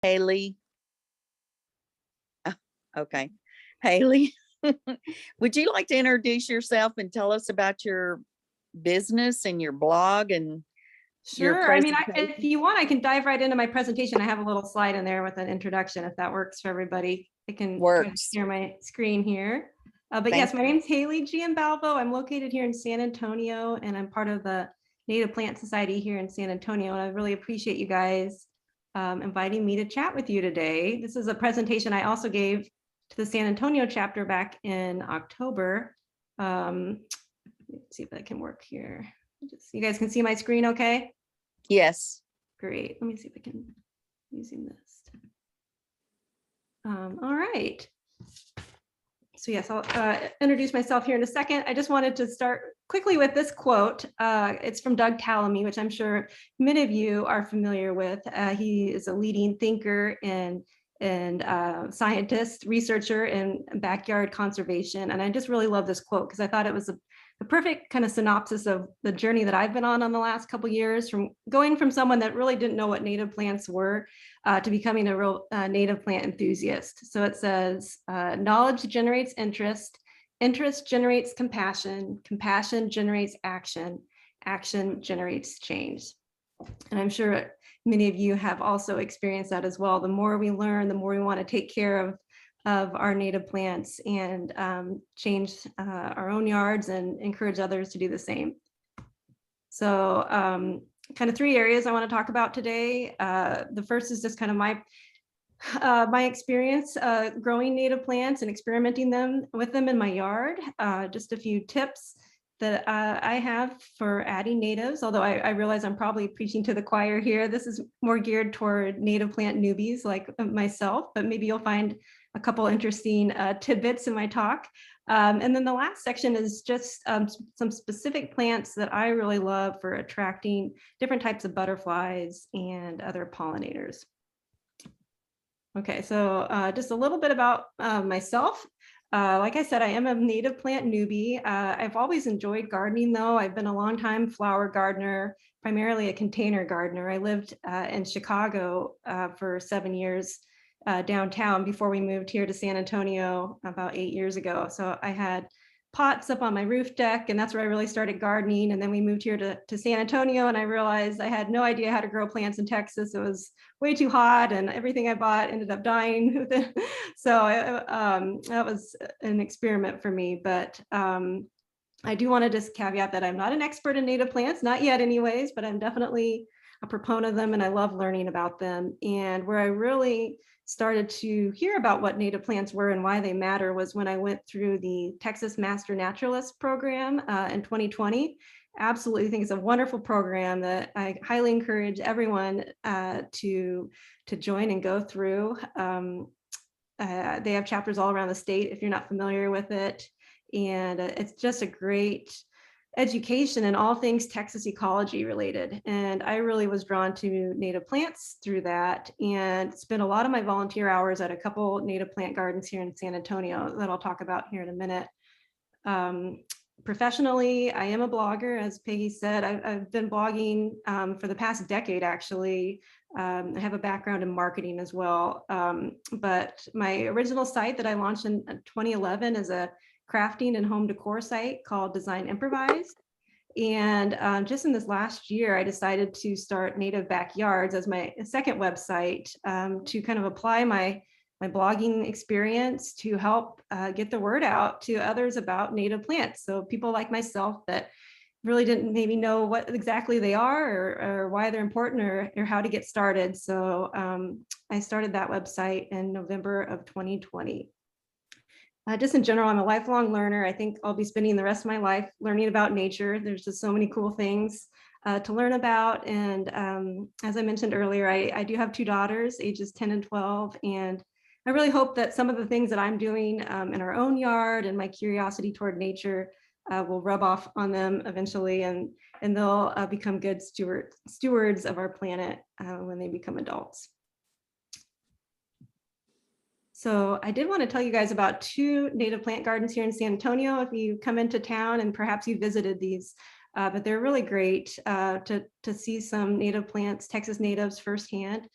Haley. Oh, okay. Haley, would you like to introduce yourself and tell us about your business and your blog and your Sure. I mean, if presentation? you want, I can dive right into my presentation. I have a little slide in there with an introduction, if that works for everybody. I can try to Works. share my screen here. But Thank yes, my name's Haley Giambalvo. I'm located here in San Antonio, and I'm part of the Native Plant Society here in San Antonio. And I really appreciate you guys inviting me to chat with you today. This is a presentation I also gave to the San Antonio chapter back in October. Let's see if that can work here. You guys can see my screen okay? Yes. Great. Let me see if I can using this. All right. So yes, I'll introduce myself here in a second. I just wanted to start quickly with this quote. It's from Doug Tallamy, which I'm sure many of you are familiar with. He is a leading thinker and scientist, researcher in backyard conservation. And I just really love this quote because I thought it was the perfect kind of synopsis of the journey that I've been on the last couple of years, from going from someone that really didn't know what native plants were to becoming a real native plant enthusiast. So it says, knowledge generates interest, interest generates compassion, compassion generates action, action generates change. And I'm sure many of you have also experienced that as well. The more we learn, the more we want to take care of our native plants and change our own yards and encourage others to do the same. So kind of three areas I want to talk about today. The first is just kind of my experience growing native plants and experimenting with them in my yard. Just a few tips that I have for adding natives, although I realize I'm probably preaching to the choir here. This is more geared toward native plant newbies like myself, but maybe you'll find a couple interesting tidbits in my talk. And then the last section is just some specific plants that I really love for attracting different types of butterflies and other pollinators. Okay, so just a little bit about myself. Like I said, I am a native plant newbie. I've always enjoyed gardening though. I've been a long time flower gardener, primarily a container gardener. I lived in Chicago for 7 years downtown before we moved here to San Antonio about 8 years ago. So I had pots up on my roof deck, and that's where I really started gardening. And then we moved here to San Antonio, and I realized I had no idea how to grow plants in Texas. It was way too hot, and everything I bought ended up dying. So that was an experiment for me. But I do want to just caveat that I'm not an expert in native plants, not yet anyways, but I'm definitely a proponent of them, and I love learning about them. And where I really started to hear about what native plants were and why they matter was when I went through the Texas Master Naturalist program in 2020. Absolutely think it's a wonderful program that I highly encourage everyone to join and go through. They have chapters all around the state if you're not familiar with it. And it's just a great education in all things Texas ecology related. And I really was drawn to native plants through that and spent a lot of my volunteer hours at a couple native plant gardens here in San Antonio that I'll talk about here in a minute. Professionally, I am a blogger, as Peggy said. I've been blogging for the past decade, actually. I have a background in marketing as well. But my original site that I launched in 2011 is a crafting and home decor site called Design Improvised. And just in this last year, I decided to start Native Backyards as my second website to kind of apply my blogging experience to help get the word out to others about native plants. So people like myself that really didn't maybe know what exactly they are or why they're important or how to get started. So I started that website in November of 2020. Just in general, I'm a lifelong learner. I think I'll be spending the rest of my life learning about nature. There's just so many cool things to learn about. And as I mentioned earlier, I do have two daughters, ages 10 and 12. And I really hope that some of the things that I'm doing in our own yard and my curiosity toward nature will rub off on them eventually, and they'll become good stewards of our planet when they become adults. So I did want to tell you guys about two native plant gardens here in San Antonio. If you come into town, and perhaps you visited these, but they're really great to see some native plants, Texas natives firsthand.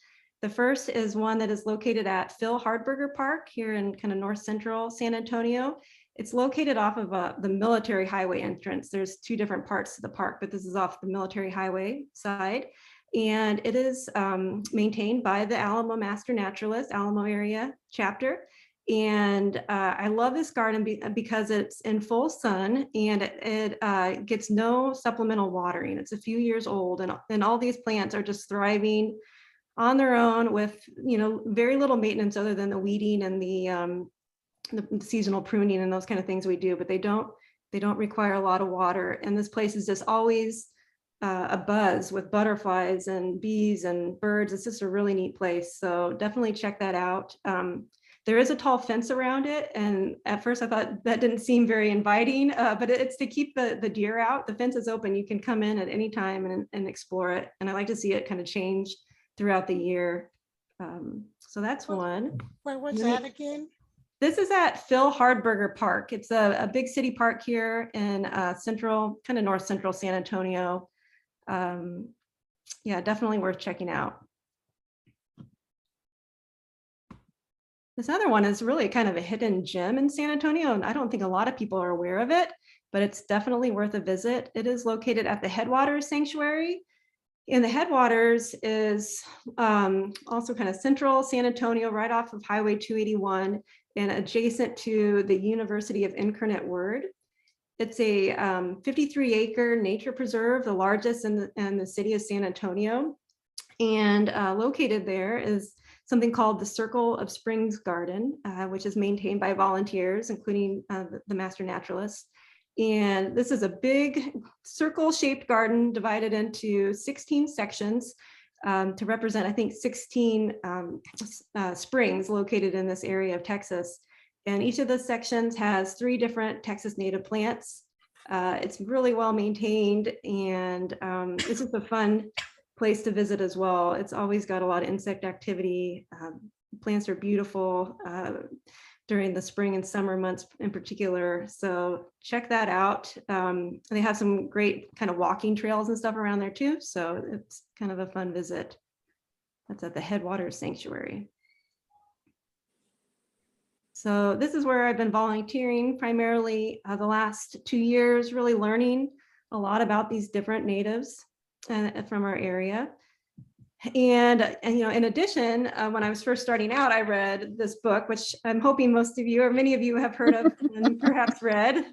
The first is one that is located at Phil Hardberger Park here in kind of north central San Antonio. It's located off of the military highway entrance. There's two different parts to the park, but this is off the military highway side. And it is maintained by the Alamo Master Naturalist, Alamo area chapter. And I love this garden because it's in full sun and it gets no supplemental watering. It's a few years old and all these plants are just thriving on their own with, very little maintenance other than the weeding and the seasonal pruning and those kind of things we do, but they don't require a lot of water. And this place is just always a buzz with butterflies and bees and birds. It's just a really neat place. So definitely check that out. There is a tall fence around it. And at first I thought that didn't seem very inviting, but it's to keep the deer out. The fence is open. You can come in at any time and explore it. And I like to see it kind of change throughout the year. So that's one. Wait, what's that again? This is at Phil Hardberger Park. It's a big city park here in central, kind of north central San Antonio. Yeah, definitely worth checking out. This other one is really kind of a hidden gem in San Antonio, and I don't think a lot of people are aware of it, but it's definitely worth a visit. It is located at the Headwaters Sanctuary. And the Headwaters is also kind of central San Antonio, right off of Highway 281 and adjacent to the University of Incarnate Word. It's a 53-acre nature preserve, the largest in the city of San Antonio. And located there is something called the Circle of Springs Garden, which is maintained by volunteers, including the master naturalists. And this is a big circle-shaped garden divided into 16 sections to represent, I think, 16 springs located in this area of Texas. And each of the sections has 3 different Texas native plants. It's really well maintained, and this is a fun place to visit as well. It's always got a lot of insect activity. Plants are beautiful during the spring and summer months in particular. So check that out. They have some great kind of walking trails and stuff around there too. So it's kind of a fun visit. That's at the Headwaters Sanctuary. So this is where I've been volunteering primarily the last 2 years, really learning a lot about these different natives from our area. And in addition, when I was first starting out, I read this book, which I'm hoping most of you or many of you have heard of and perhaps read.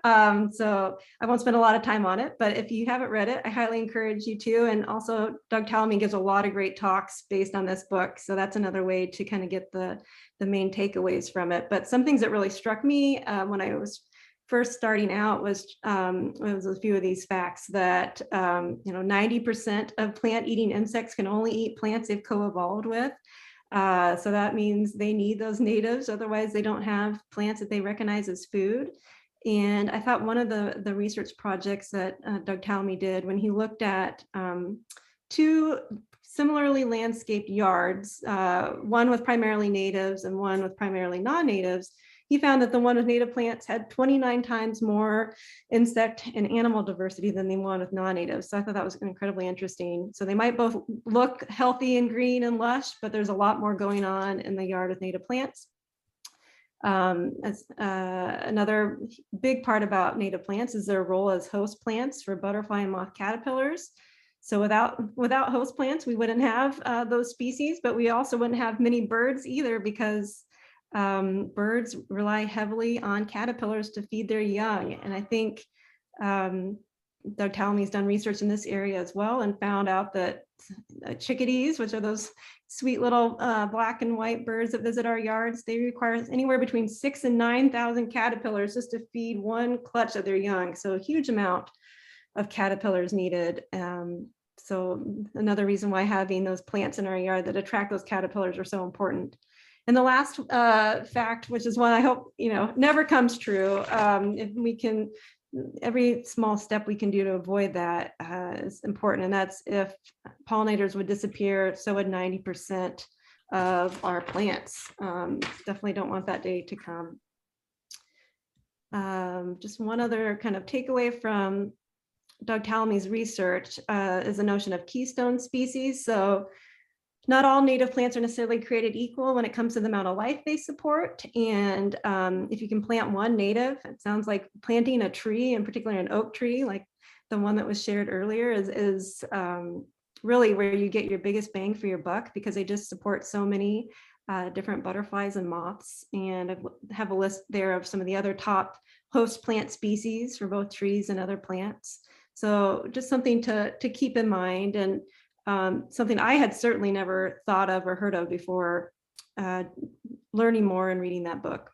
So I won't spend a lot of time on it, but if you haven't read it, I highly encourage you to. And also Doug Talamy gives a lot of great talks based on this book. So that's another way to kind of get the main takeaways from it. But some things that really struck me when I was first starting out was a few of these facts that 90% of plant-eating insects can only eat plants they've co-evolved with. So that means they need those natives, otherwise they don't have plants that they recognize as food. And I thought one of the research projects that Doug Talamy did when he looked at 2 similarly landscaped yards, one with primarily natives and one with primarily non-natives, he found that the one with native plants had 29 times more insect and animal diversity than the one with non-natives. So I thought that was incredibly interesting. So they might both look healthy and green and lush, but there's a lot more going on in the yard with native plants. Another big part about native plants is their role as host plants for butterfly and moth caterpillars. So without host plants, we wouldn't have those species, but we also wouldn't have many birds either, because birds rely heavily on caterpillars to feed their young. And I think Doug Talamy's done research in this area as well and found out that chickadees, which are those sweet little black and white birds that visit our yards, they require anywhere between 6,000 and 9,000 caterpillars just to feed one clutch of their young. So a huge amount of caterpillars needed. So another reason why having those plants in our yard that attract those caterpillars are so important. And the last fact, which is one I hope never comes true, if we can, every small step we can do to avoid that is important. And that's if pollinators would disappear, so would 90% of our plants. Definitely don't want that day to come. Just one other kind of takeaway from Doug Talamy's research is the notion of keystone species. So not all native plants are necessarily created equal when it comes to the amount of life they support. And if you can plant one native, it sounds like planting a tree, in particular an oak tree, like the one that was shared earlier, is really where you get your biggest bang for your buck, because they just support so many different butterflies and moths. And I have a list there of some of the other top host plant species for both trees and other plants. So just something to keep in mind, and something I had certainly never thought of or heard of before learning more and reading that book.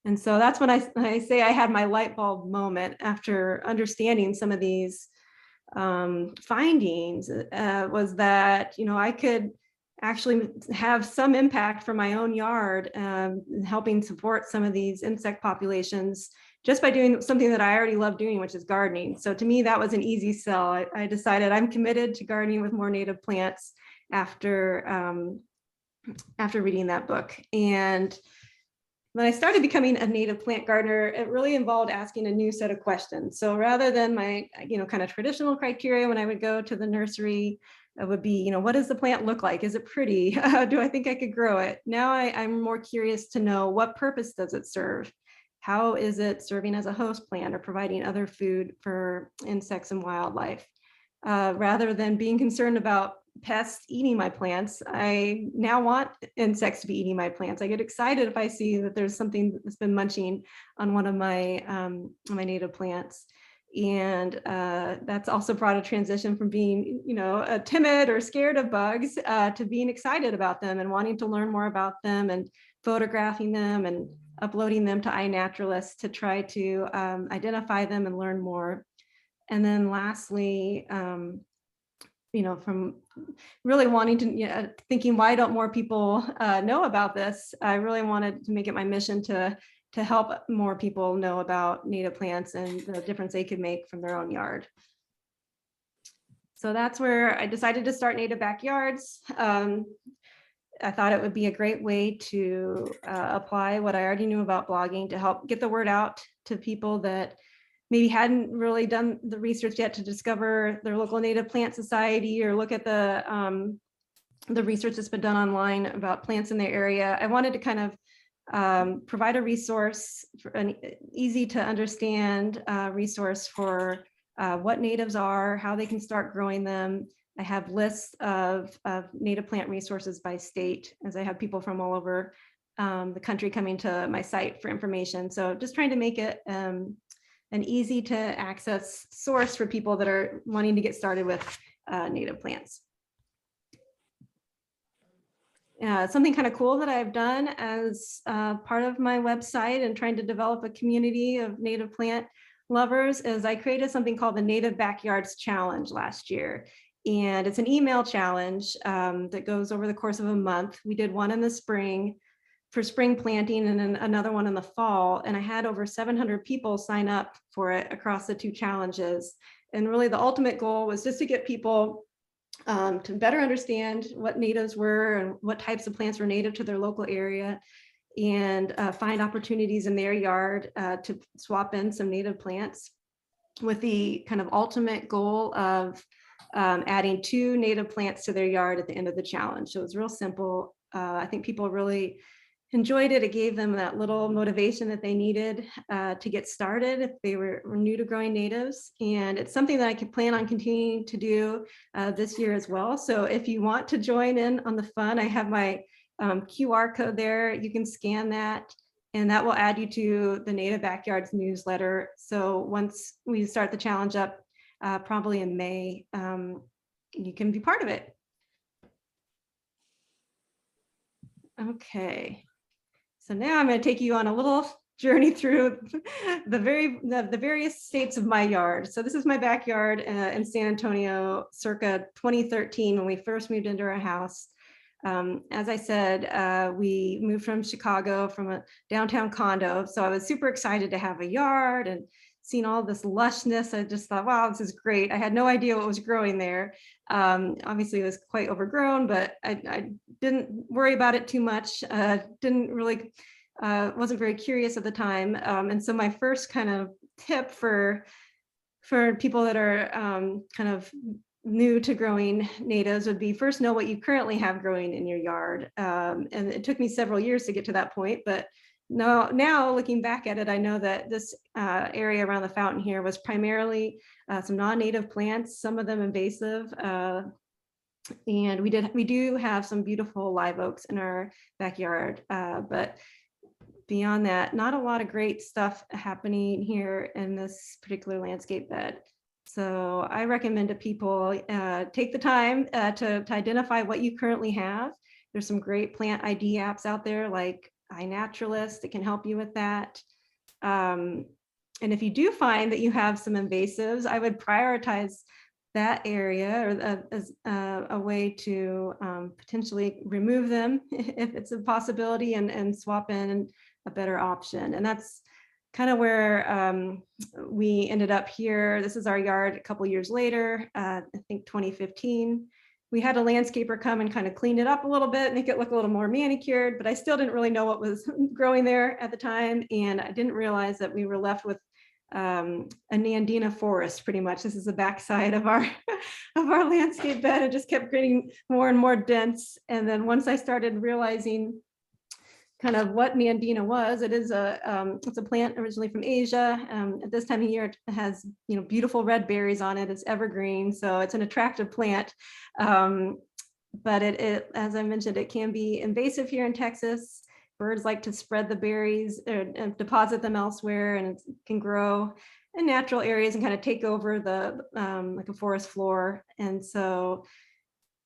And so that's when I say I had my light bulb moment after understanding some of these findings, was that, I could actually have some impact from my own yard, helping support some of these insect populations just by doing something that I already love doing, which is gardening. So to me, that was an easy sell. I decided I'm committed to gardening with more native plants after reading that book. And when I started becoming a native plant gardener, it really involved asking a new set of questions. So rather than my, kind of traditional criteria when I would go to the nursery, it would be, what does the plant look like? Is it pretty? Do I think I could grow it? Now I'm more curious to know, what purpose does it serve? How is it serving as a host plant or providing other food for insects and wildlife? Rather than being concerned about pests eating my plants, I now want insects to be eating my plants. I get excited if I see that there's something that's been munching on one of my my native plants. And that's also brought a transition from being, timid or scared of bugs to being excited about them and wanting to learn more about them, and photographing them and uploading them to iNaturalist to try to identify them and learn more. And then lastly, from really wanting to, thinking, why don't more people know about this? I really wanted to make it my mission to help more people know about native plants and the difference they could make from their own yard. So that's where I decided to start Native Backyards. I thought it would be a great way to apply what I already knew about blogging to help get the word out to people that maybe hadn't really done the research yet to discover their local native plant society, or look at the research that's been done online about plants in their area. I wanted to kind of provide a resource, for an easy to understand resource for what natives are, how they can start growing them. I have lists of native plant resources by state, as I have people from all over the country coming to my site for information. So just trying to make it an easy to access source for people that are wanting to get started with native plants. Something kind of cool that I've done as part of my website and trying to develop a community of native plant lovers is I created something called the Native Backyards Challenge last year. And it's an email challenge that goes over the course of a month. We did one in the spring for spring planting, and then another one in the fall. And I had over 700 people sign up for it across the two challenges. And really the ultimate goal was just to get people to better understand what natives were and what types of plants were native to their local area, and find opportunities in their yard to swap in some native plants, with the kind of ultimate goal of adding 2 native plants to their yard at the end of the challenge. So it was real simple. I think people really enjoyed it. It gave them that little motivation that they needed to get started if they were new to growing natives. And it's something that I could plan on continuing to do this year as well. So if you want to join in on the fun, I have my QR code there. You can scan that, and that will add you to the Native Backyards newsletter. So once we start the challenge up, probably in May, you can be part of it. Okay. So now I'm going to take you on a little journey through the various states of my yard. So this is my backyard in San Antonio circa 2013 when we first moved into our house. As I said, we moved from Chicago, from a downtown condo. So I was super excited to have a yard and seeing all this lushness. I just thought, wow, this is great. I had no idea what was growing there. Obviously it was quite overgrown, but I didn't worry about it too much. Didn't really, wasn't very curious at the time. And so my first kind of tip for people that are kind of new to growing natives would be first know what you currently have growing in your yard. And it took me several years to get to that point, but now looking back at it, I know that this area around the fountain here was primarily some non-native plants, some of them invasive. And we do have some beautiful live oaks in our backyard, but beyond that, not a lot of great stuff happening here in this particular landscape bed. So I recommend to people take the time to identify what you currently have. There's some great plant ID apps out there like iNaturalist that can help you with that. And if you do find that you have some invasives, I would prioritize that area or as a way to potentially remove them if it's a possibility and swap in a better option. And that's kind of where we ended up here. This is our yard a couple years later, I think 2015. We had a landscaper come and kind of clean it up a little bit, make it look a little more manicured, but I still didn't really know what was growing there at the time. And I didn't realize that we were left with a Nandina forest, pretty much. This is the backside of our of our landscape bed. It just kept getting more and more dense. And then once I started realizing kind of what Nandina was, it's a plant originally from Asia. At this time of year, it has beautiful red berries on it. It's evergreen, so it's an attractive plant. But it, as I mentioned, it can be invasive here in Texas. Birds like to spread the berries and deposit them elsewhere, and it can grow in natural areas and kind of take over the like a forest floor. And so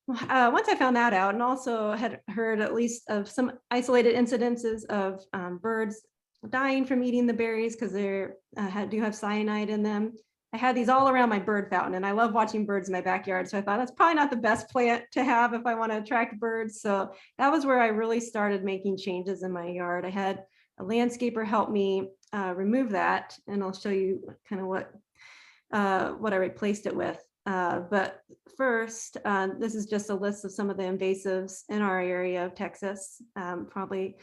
once I found that out, and also had heard at least of some isolated incidences of birds dying from eating the berries because they do have cyanide in them. I had these all around my bird fountain, and I love watching birds in my backyard. So I thought that's probably not the best plant to have if I want to attract birds. So that was where I really started making changes in my yard. I had a landscaper help me remove that, and I'll show you kind of what I replaced it with. But first, this is just a list of some of the invasives in our area of Texas. Probably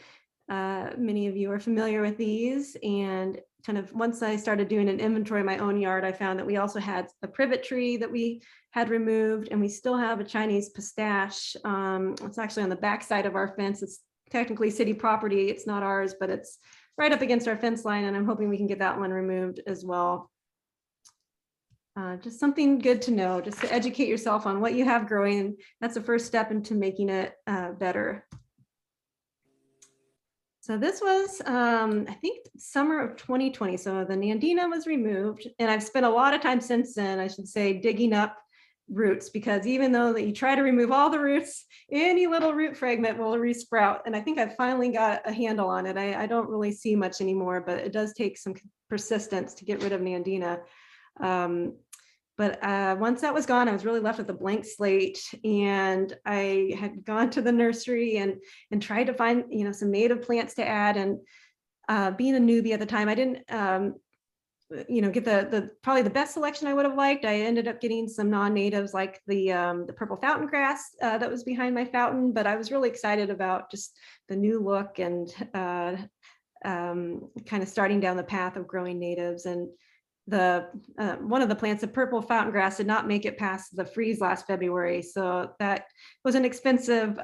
many of you are familiar with these, and kind of once I started doing an inventory of my own yard, I found that we also had a privet tree that we had removed, and we still have a Chinese pistache. It's actually on the back side of our fence. It's technically city property. It's not ours, but it's right up against our fence line, and I'm hoping we can get that one removed as well. Just something good to know, just to educate yourself on what you have growing. That's the first step into making it better. So this was, I think, summer of 2020. So the Nandina was removed, and I've spent a lot of time since then, I should say, digging up roots, because even though that you try to remove all the roots, any little root fragment will resprout. And I think I've finally got a handle on it. I don't really see much anymore, but it does take some persistence to get rid of Nandina. But once that was gone, I was really left with a blank slate, and I had gone to the nursery and tried to find some native plants to add. And being a newbie at the time, I didn't get the probably the best selection I would have liked. I ended up getting some non-natives like the purple fountain grass that was behind my fountain, but I was really excited about just the new look and kind of starting down the path of growing natives. And one of the plants, the purple fountain grass, did not make it past the freeze last February. So that was an expensive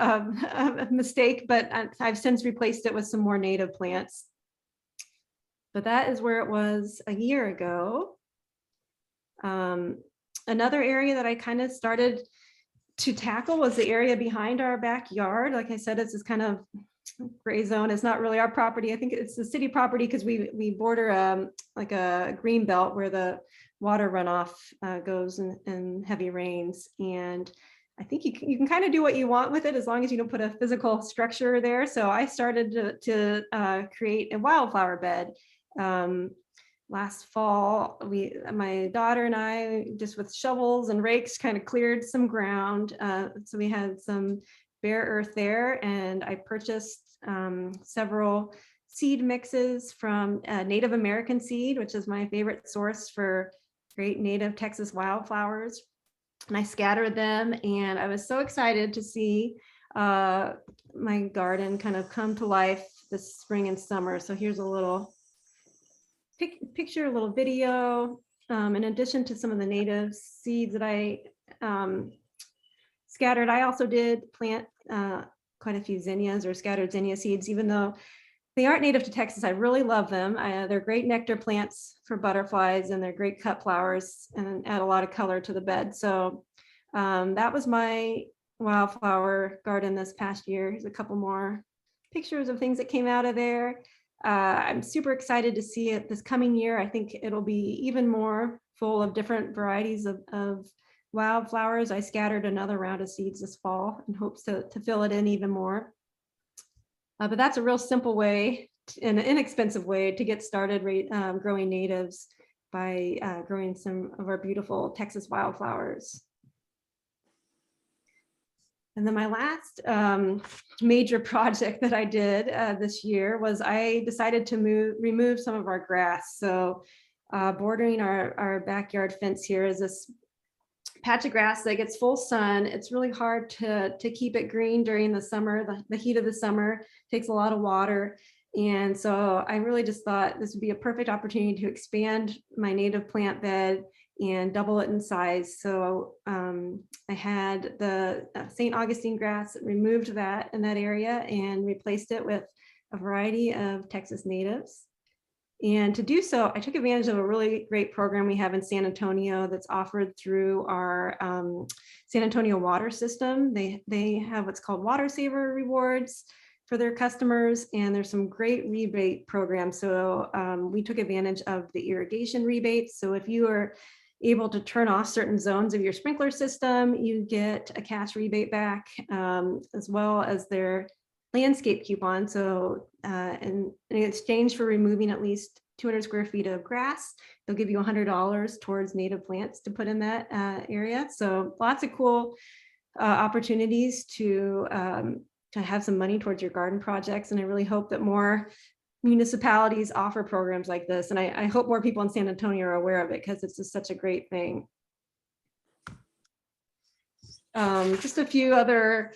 mistake, but I've since replaced it with some more native plants. But that is where it was a year ago. Another area that I kind of started to tackle was the area behind our backyard. Like I said, it's this kind of gray zone. It's not really our property. I think it's the city property because we border like a green belt where the water runoff goes in heavy rains. And I think you can kind of do what you want with it as long as you don't put a physical structure there. So I started to create a wildflower bed. Last fall, my daughter and I, just with shovels and rakes, kind of cleared some ground. So we had some bare earth there, and I purchased several seed mixes from Native American Seed, which is my favorite source for great native Texas wildflowers. And I scattered them, and I was so excited to see my garden kind of come to life this spring and summer. So here's a little picture, a little video. In addition to some of the native seeds that I Scattered, I also did plant quite a few zinnias or scattered zinnia seeds, even though they aren't native to Texas. I really love them. They're great nectar plants for butterflies, and they're great cut flowers and add a lot of color to the bed. So that was my wildflower garden this past year. Here's a couple more pictures of things that came out of there. I'm super excited to see it this coming year. I think it'll be even more full of different varieties of wildflowers. I scattered another round of seeds this fall in hopes to fill it in even more. But that's a real simple way and an inexpensive way to get started growing natives by growing some of our beautiful Texas wildflowers. And then my last major project that I did this year was I decided to remove some of our grass. So bordering our backyard fence here is this patch of grass that gets full sun. It's really hard to keep it green during the summer. The heat of the summer takes a lot of water. And so I really just thought this would be a perfect opportunity to expand my native plant bed and double it in size. So I had the St. Augustine grass, removed that in that area and replaced it with a variety of Texas natives. And to do so, I took advantage of a really great program we have in San Antonio that's offered through our San Antonio water system. They have what's called Water Saver rewards for their customers, and there's some great rebate programs. So we took advantage of the irrigation rebates. So if you are able to turn off certain zones of your sprinkler system, you get a cash rebate back, as well as their landscape coupon. So in exchange for removing at least 200 square feet of grass, they'll give you $100 towards native plants to put in that area. So lots of cool opportunities to have some money towards your garden projects. And I really hope that more municipalities offer programs like this. And I hope more people in San Antonio are aware of it, because it's just such a great thing. Just a few other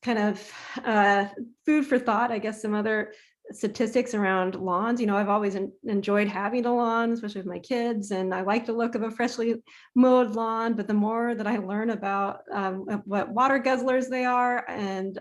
kind of food for thought, I guess, some other statistics around lawns. You know, I've always enjoyed having a lawn, especially with my kids, and I like the look of a freshly mowed lawn. But the more that I learn about what water guzzlers they are, and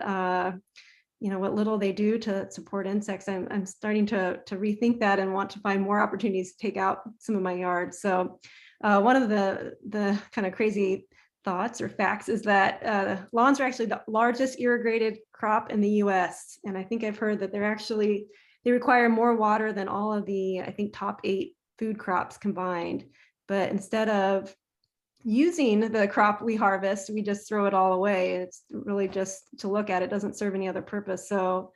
you know, what little they do to support insects, I'm starting to rethink that and want to find more opportunities to take out some of my yard. So one of the kind of crazy thoughts or facts is that lawns are actually the largest irrigated crop in the US. And I think I've heard that they require more water than all of the, I think, top 8 food crops combined. But instead of using the crop we harvest, we just throw it all away. It's really just to look at. It doesn't serve any other purpose. So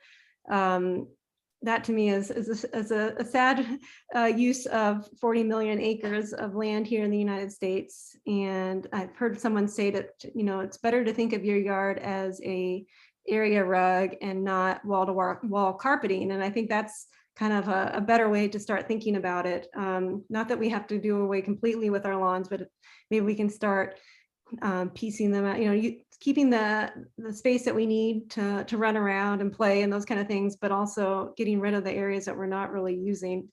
that to me is a sad use of 40 million acres of land here in the United States. And I've heard someone say that, you know, it's better to think of your yard as a area rug and not wall carpeting. And I think that's kind of a better way to start thinking about it. Not that we have to do away completely with our lawns, but maybe we can start piecing them out, you know, keeping the space that we need to run around and play and those kind of things, but also getting rid of the areas that we're not really using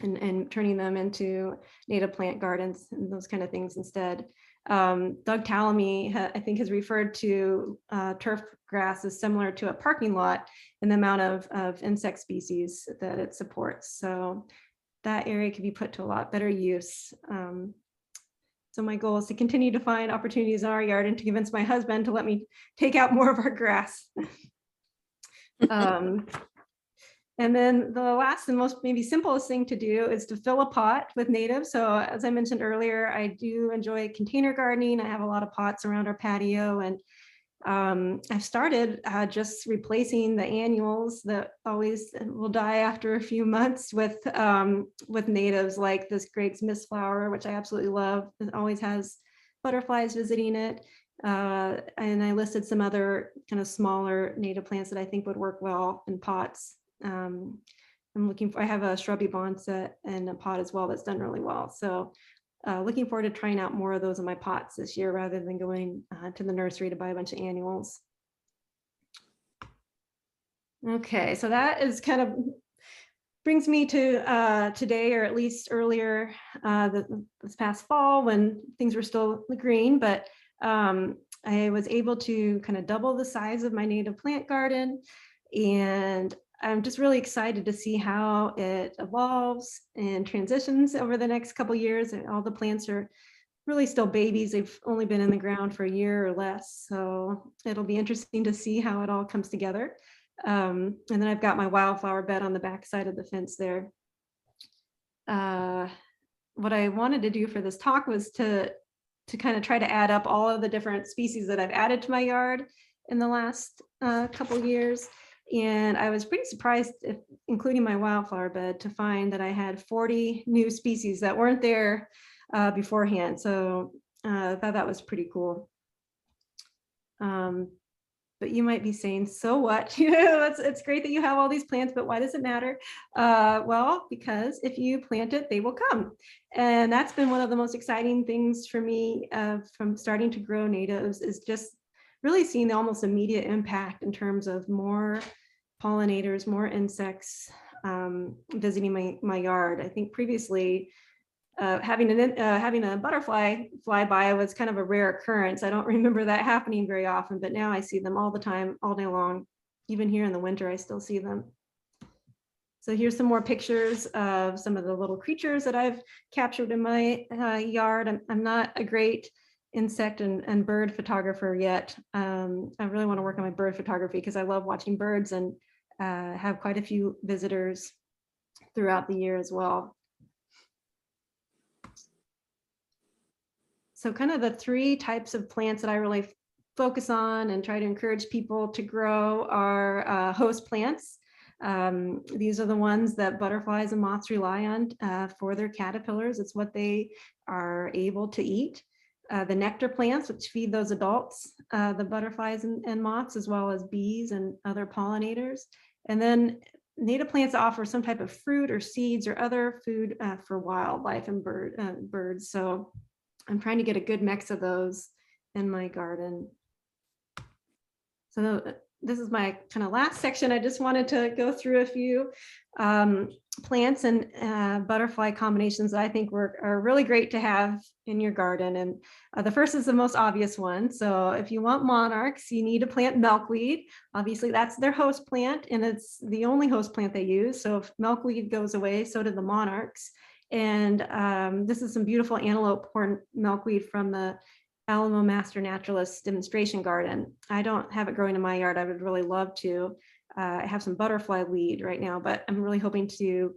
and turning them into native plant gardens and those kind of things instead. Doug Tallamy, I think, has referred to turf grass as similar to a parking lot in the amount of insect species that it supports. So that area could be put to a lot better use. So my goal is to continue to find opportunities in our yard and to convince my husband to let me take out more of our grass. And then the last and most maybe simplest thing to do is to fill a pot with natives. So as I mentioned earlier, I do enjoy container gardening. I have a lot of pots around our patio, and I've started just replacing the annuals that always will die after a few months with natives like this Greg's Mist flower, which I absolutely love. It always has butterflies visiting it. And I listed some other kind of smaller native plants that I think would work well in pots. I have a shrubby boncet and a pot as well that's done really well. So looking forward to trying out more of those in my pots this year rather than going to the nursery to buy a bunch of annuals. Okay, so that is kind of brings me to today, or at least earlier this past fall when things were still green. But I was able to kind of double the size of my native plant garden, and I'm just really excited to see how it evolves and transitions over the next couple years. And all the plants are really still babies. They've only been in the ground for a year or less. So it'll be interesting to see how it all comes together. And then I've got my wildflower bed on the back side of the fence there. What I wanted to do for this talk was to kind of try to add up all of the different species that I've added to my yard in the last couple years. And I was pretty surprised, including my wildflower bed, to find that I had 40 new species that weren't there beforehand. So I thought that was pretty cool. But you might be saying, so what? It's great that you have all these plants, but why does it matter? Well, because if you plant it, they will come. And that's been one of the most exciting things for me from starting to grow natives, is just really seeing the almost immediate impact in terms of more pollinators, more insects visiting my yard. I think previously having a butterfly fly by was kind of a rare occurrence. I don't remember that happening very often, but now I see them all the time, all day long. Even here in the winter, I still see them. So here's some more pictures of some of the little creatures that I've captured in my yard. I'm not a great insect and bird photographer yet. I really want to work on my bird photography because I love watching birds, and have quite a few visitors throughout the year as well. So kind of the three types of plants that I really focus on and try to encourage people to grow are host plants. These are the ones that butterflies and moths rely on for their caterpillars. It's what they are able to eat. The nectar plants, which feed those adults, the butterflies and moths, as well as bees and other pollinators. And then native plants offer some type of fruit or seeds or other food for wildlife and birds. So I'm trying to get a good mix of those in my garden. So this is my kind of last section. I just wanted to go through a few plants and butterfly combinations that I think are really great to have in your garden. And the first is the most obvious one. So if you want monarchs, you need to plant milkweed. Obviously, that's their host plant, and it's the only host plant they use. So if milkweed goes away, so do the monarchs. And this is some beautiful antelope horn milkweed from the Alamo Master Naturalist demonstration garden. I don't have it growing in my yard. I would really love to. I have some butterfly weed right now, but I'm really hoping to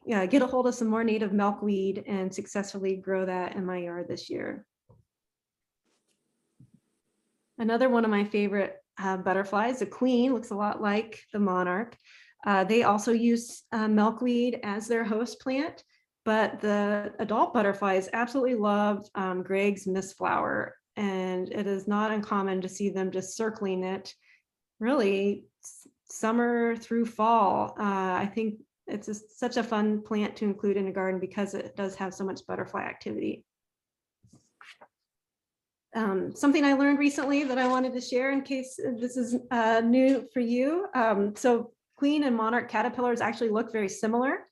get a hold of some more native milkweed and successfully grow that in my yard this year. Another one of my favorite butterflies, the queen, looks a lot like the monarch. They also use milkweed as their host plant. But the adult butterflies absolutely love Greg's mistflower, and it is not uncommon to see them just circling it really summer through fall. I think it's such a fun plant to include in a garden because it does have so much butterfly activity. Something I learned recently that I wanted to share in case this is new for you. So queen and monarch caterpillars actually look very similar.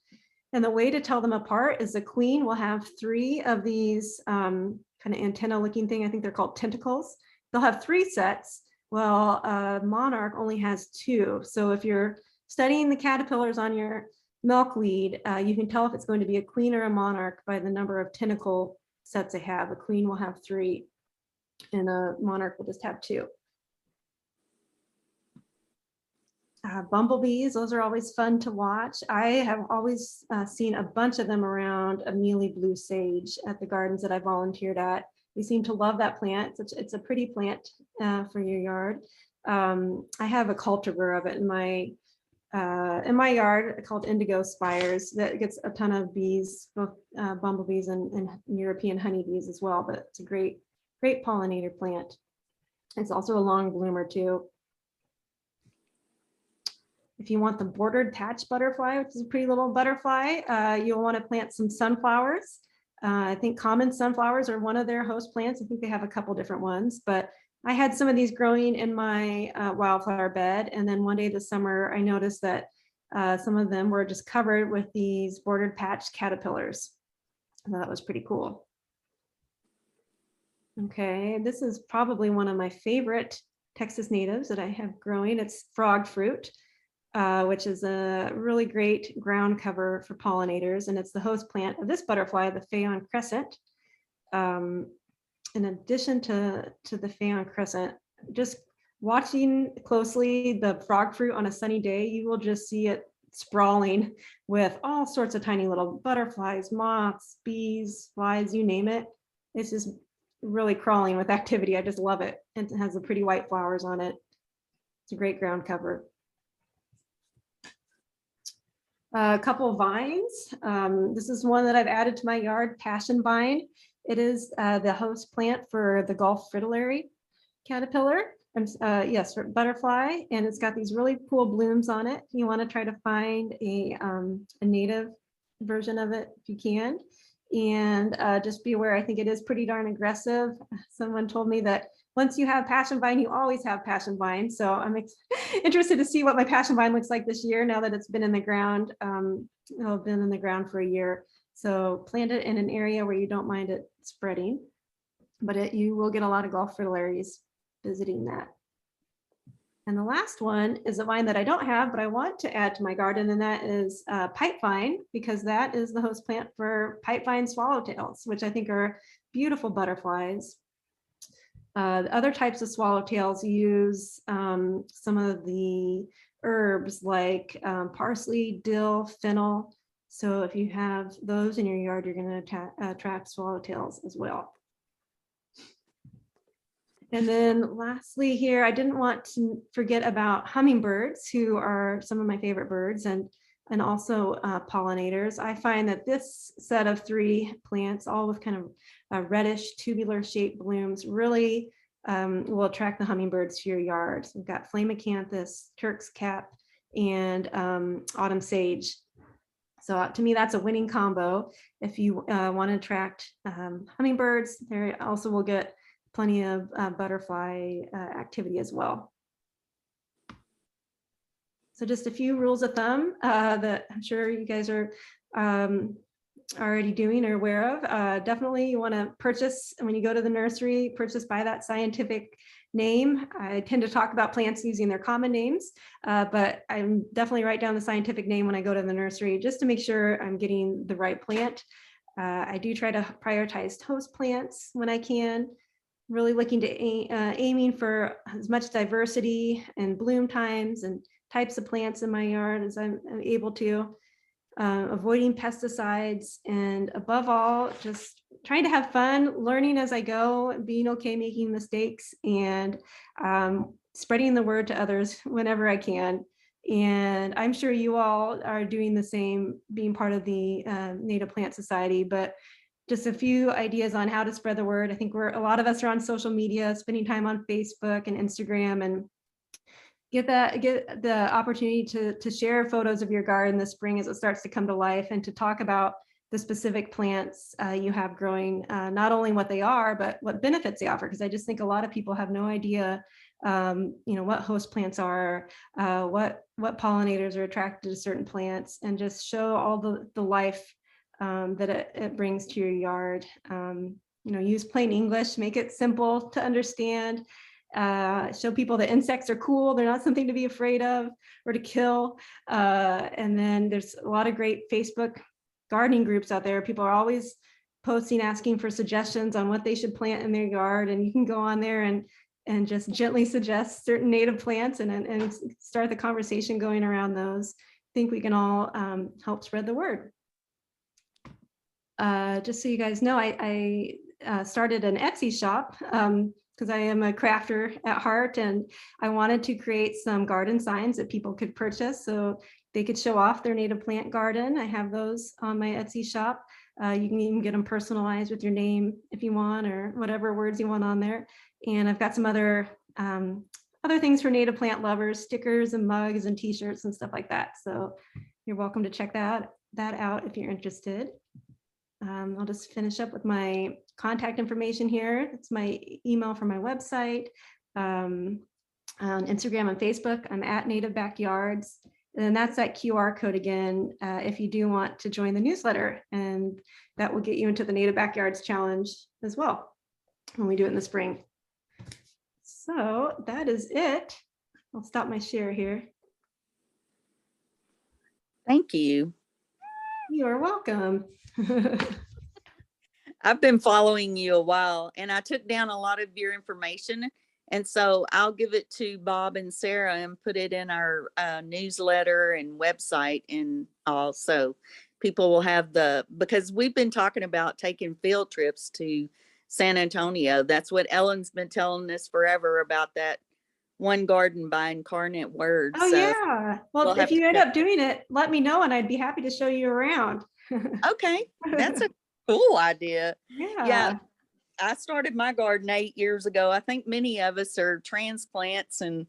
And the way to tell them apart is the queen will have 3 of these kind of antenna looking thing. I think they're called tentacles. They'll have 3 sets. Well, monarch only has 2. So if you're studying the caterpillars on your milkweed, you can tell if it's going to be a queen or a monarch by the number of tentacle sets they have. A queen will have 3 and a monarch will just have 2. Bumblebees, those are always fun to watch. I have always seen a bunch of them around a mealy blue sage at the gardens that I volunteered at. They seem to love that plant. It's a pretty plant for your yard. I have a cultivar of it in my yard called Indigo Spires that gets a ton of bees, both bumblebees and European honeybees as well, but it's a great pollinator plant. It's also a long bloomer too. If you want the bordered patch butterfly, which is a pretty little butterfly, you'll want to plant some sunflowers. I think common sunflowers are one of their host plants. I think they have a couple different ones, but I had some of these growing in my wildflower bed. And then one day this summer, I noticed that some of them were just covered with these bordered patch caterpillars. I thought that was pretty cool. Okay, this is probably one of my favorite Texas natives that I have growing. It's frog fruit, which is a really great ground cover for pollinators. And it's the host plant of this butterfly, the Phaon crescent. In addition to the Phaon crescent, just watching closely the frog fruit on a sunny day, you will just see it sprawling with all sorts of tiny little butterflies, moths, bees, flies, you name it. It's just really crawling with activity. I just love it. And it has the pretty white flowers on it. It's a great ground cover. A couple of vines. This is one that I've added to my yard, passion vine. It is the host plant for the Gulf fritillary caterpillar. Yes, for butterfly, and it's got these really cool blooms on it. You want to try to find a native version of it if you can. And just be aware, I think it is pretty darn aggressive. Someone told me that once you have passion vine, you always have passion vine. So I'm interested to see what my passion vine looks like this year now that it's been in the ground. It'll have been in the ground for a year. So plant it in an area where you don't mind it spreading, but you will get a lot of Gulf fritillaries visiting that. And the last one is a vine that I don't have, but I want to add to my garden, and that is Pipevine, because that is the host plant for Pipevine swallowtails, which I think are beautiful butterflies. Other types of swallowtails use some of the herbs like parsley, dill, fennel. So if you have those in your yard, you're going to attract swallowtails as well. And then lastly here, I didn't want to forget about hummingbirds, who are some of my favorite birds, and also pollinators. I find that this set of 3 plants, all with kind of reddish tubular shaped blooms, really will attract the hummingbirds to your yard. So we've got flame acanthus, Turk's cap, and autumn sage. So to me, that's a winning combo. If you want to attract hummingbirds, there also will get plenty of butterfly activity as well. So just a few rules of thumb that I'm sure you guys are already doing or aware of. Definitely you want to purchase, when you go to the nursery, purchase by that scientific name. I tend to talk about plants using their common names, but I'm definitely write down the scientific name when I go to the nursery just to make sure I'm getting the right plant. I do try to prioritize host plants when I can. Really looking to aiming for as much diversity and bloom times and types of plants in my yard as I'm able to, avoiding pesticides, and above all, just trying to have fun, learning as I go, being okay making mistakes, and spreading the word to others whenever I can. And I'm sure you all are doing the same, being part of the Native Plant Society, but just a few ideas on how to spread the word. I think a lot of us are on social media, spending time on Facebook and Instagram, and get the opportunity to share photos of your garden this spring as it starts to come to life, and to talk about the specific plants you have growing, not only what they are, but what benefits they offer. Because I just think a lot of people have no idea, what host plants are, what pollinators are attracted to certain plants, and just show all the life that it brings to your yard. Use plain English, make it simple to understand, show people that insects are cool. They're not something to be afraid of or to kill. And then there's a lot of great Facebook gardening groups out there. People are always posting, asking for suggestions on what they should plant in their yard. And you can go on there and just gently suggest certain native plants and start the conversation going around those. I think we can all help spread the word. Just so you guys know, I started an Etsy shop because I am a crafter at heart, and I wanted to create some garden signs that people could purchase so they could show off their native plant garden. I have those on my Etsy shop. You can even get them personalized with your name if you want, or whatever words you want on there. And I've got some other things for native plant lovers, stickers and mugs and t-shirts and stuff like that. So you're welcome to check that out if you're interested. I'll just finish up with my contact information here. It's my email for my website. On Instagram and Facebook, I'm at Native Backyards. And then that's that QR code again, if you do want to join the newsletter, and that will get you into the Native Backyards Challenge as well. when we do it in the spring. So that is it. I'll stop my share here. Thank you. You are welcome. I've been following you a while, and I took down a lot of your information. And so I'll give it to Bob and Sarah and put it in our newsletter and website. And also people will have because we've been talking about taking field trips to San Antonio. That's what Ellen's been telling us forever about that one garden by Incarnate Word. Oh, So yeah. Well, we'll if have you to end check up doing it, let me know and I'd be happy to show you around. Okay, that's a cool idea. Yeah. Yeah, I started my garden 8 years ago. I think many of us are transplants, and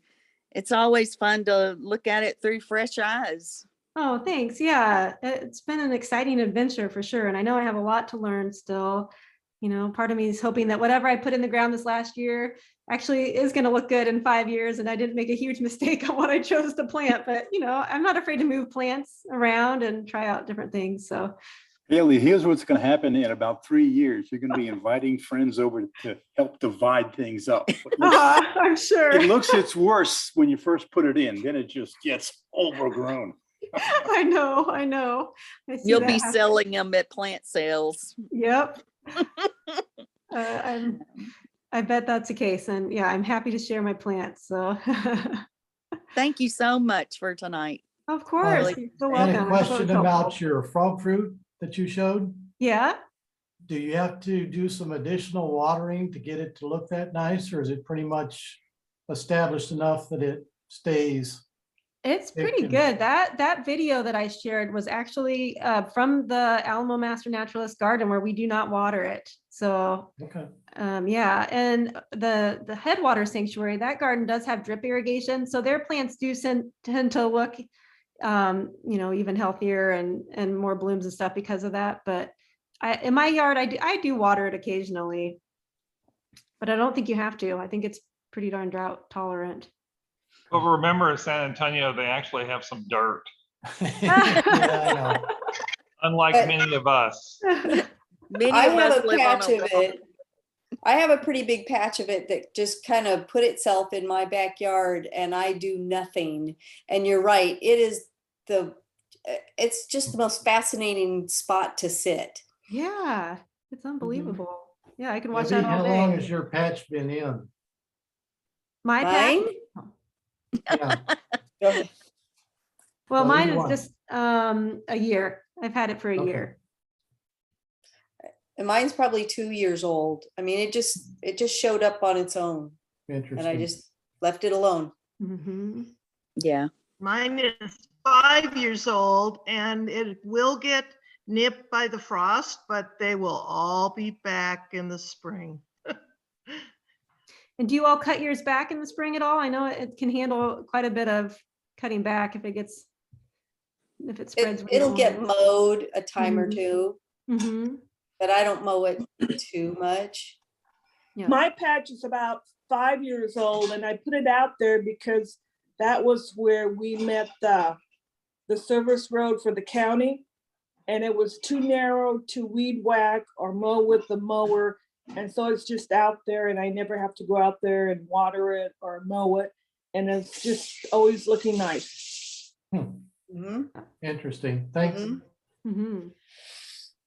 it's always fun to look at it through fresh eyes. Oh, thanks. Yeah, it's been an exciting adventure for sure. And I know I have a lot to learn still. You know, part of me is hoping that whatever I put in the ground this last year actually is going to look good in 5 years and I didn't make a huge mistake on what I chose to plant. But, you know, I'm not afraid to move plants around and try out different things. So Haley, here's what's going to happen in about 3 years. You're going to be inviting friends over to help divide things up. I'm sure. It looks its worse when you first put it in, then it just gets overgrown. I know. I see You'll that be happen. selling them at plant sales. Yep. I bet that's the case. And yeah, I'm happy to share my plants. So Thank you so much for tonight. of course, Really. you're so I had welcome. a I hope it was question helpful. about your frog fruit that you showed. Yeah. Do you have to do some additional watering to get it to look that nice, or is it pretty much established enough that it stays? It's pretty can- good. That video that I shared was actually from the Alamo Master Naturalist Garden where we do not water it. So Okay. yeah, and the Headwaters Sanctuary, that garden does have drip irrigation, so their plants do tend to look, you know, even healthier and more blooms and stuff because of that. But in my yard, I do water it occasionally, but I don't think you have to. I think it's pretty darn drought tolerant. But remember, in San Antonio, they actually have some dirt, Yeah, I know. unlike But- many of us. Many I of us have a live on patch a of it. I have a pretty big patch of it that just kind of put itself in my backyard and I do nothing. And you're right, it's just the most fascinating spot to sit. Yeah, it's unbelievable. Yeah, I can watch Debbie, that all how long day. has your patch been in? My patch? Mine? Yeah. Okay. Well, Well, mine either is one. just a year. I've had it for a Okay. year. And mine's probably 2 years old. I mean, it just showed up on its own and I Interesting. just left it alone. Mhm. Yeah. Mine is 5 years old and it will get nipped by the frost, but they will all be back in the spring. And do you all cut yours back in the spring at all? I know it can handle quite a bit of cutting back if it spreads. It'll get mowed a time or Mhm. two, Mm-hmm. but I don't mow it too much. Yeah. My patch is about 5 years old and I put it out there because that was where we met the service road for the county. And it was too narrow to weed whack or mow with the mower. And so it's just out there and I never have to go out there and water it or mow it. And it's just always looking nice. Mhm. Interesting. Thanks. Mhm. Mm-hmm.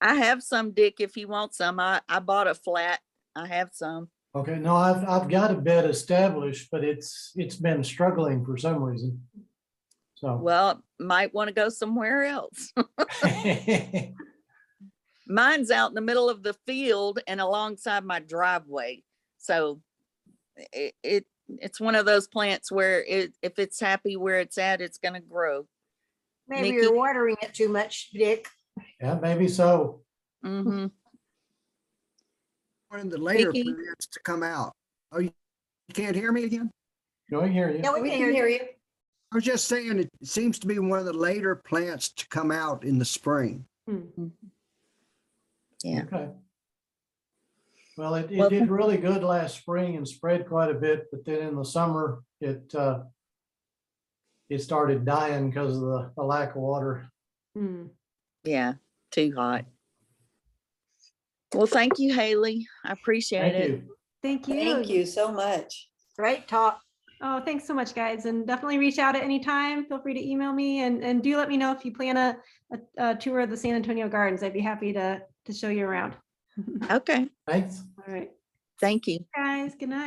I have some, Dick, if you want some. I bought a flat. I have some. Okay. No, I've got a bed established, but it's been struggling for some reason. So. Well, might want to go somewhere else. Mine's out in the middle of the field and alongside my driveway. So it's one of those plants where if it's happy where it's at, it's going to grow. Maybe Nikki? you're watering it too much, Dick. Yeah, maybe so. Mm-hmm. One of the later Vicky? plants to come out. Oh, you can't hear me again? No, I hear you. Yeah, We can hear you. I was just saying, it seems to be one of the later plants to come out in the spring. Yeah. Okay. Well, it Well, did really good last spring and spread quite a bit, but then in the summer, it started dying because of the lack of water. Mm. Yeah. Too hot. Well, thank you, Haley. I appreciate Thank it. you. Thank you. Thank you so much. Great talk. Oh, thanks so much, guys. And definitely reach out at any time. Feel free to email me and do let me know if you plan a tour of the San Antonio Gardens. I'd be happy to show you around. Okay, Thanks. All right, thank you. guys. Good night.